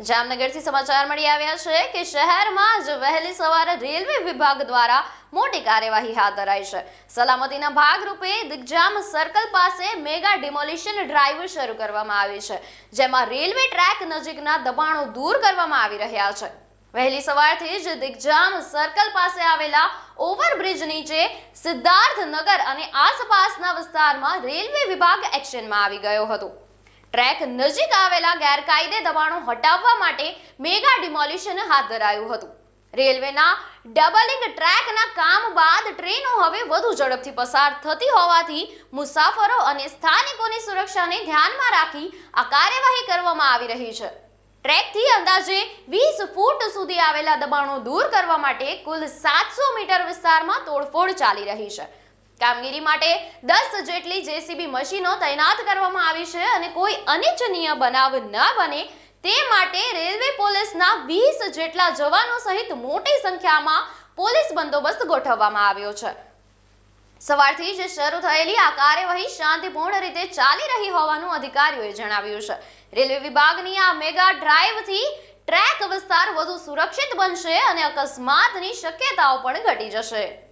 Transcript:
જામનગરથી સમાચાર મળી આવ્યા છે કે શહેરમાં જ વહેલી સવારે રેલવે વિભાગ દ્વારા મોટી કાર્યવાહી હાથ ધરાઈ છે। સલામતીના ભાગરૂપે દિગ્જામ સર્કલ પાસે મેગા ડિમોલિશન ડ્રાઈવ શરૂ કરવામાં આવી છે, જેમાં રેલવે ટ્રેક નજીકના દબાણો દૂર કરવામાં આવી રહ્યા છે। વહેલી સવારથી જ દિગ્જામ સર્કલ પાસે આવેલા ઓવરબ્રિજ નીચે સિદ્ધાર્થનગર અને આસપાસના વિસ્તારમાં રેલવે વિભાગ એક્શનમાં આવી ગયો હતો। ટ્રેક નજીક આવેલા ગેરકાયદે દબાણો હટાવવા માટે મેગા ડિમોલિશન હાથ ધરાયું હતું। રેલવેના ડબલિંગ ટ્રેકના કામ બાદ ટ્રેનો હવે વધુ ઝડપથી પસાર થતી હોવાથી મુસાફરો અને સ્થાનિકોની સુરક્ષાને ધ્યાનમાં રાખી આ કાર્યવાહી કરવામાં આવી રહી છે। ટ્રેકથી અંદાજે 20 ફૂટ સુધી આવેલા દબાણો દૂર કરવા માટે કુલ 700 મીટર વિસ્તારમાં તોડફોડ ચાલી રહી છે। કામગીરી માટે 10 જેટલી જેસીબી મશીનો તૈનાત કરવામાં આવી છે અને કોઈ અનિચ્છનીય બનાવ ન બને તે માટે રેલવે પોલીસના 20 જેટલા જવાનો સહિત મોટી સંખ્યામાં પોલીસ બંદોબસ્ત ગોઠવવામાં આવ્યો છે। સવારથી જ શરૂ થયેલી આ કાર્યવાહી શાંતિપૂર્ણ રીતે ચાલી રહી હોવાનું અધિકારીઓએ જણાવ્યું છે। રેલવે વિભાગની આ મેગા ડ્રાઈવથી ટ્રેક વિસ્તાર વધુ સુરક્ષિત બનશે અને અકસ્માતની શક્યતાઓ પણ ઘટી જશે।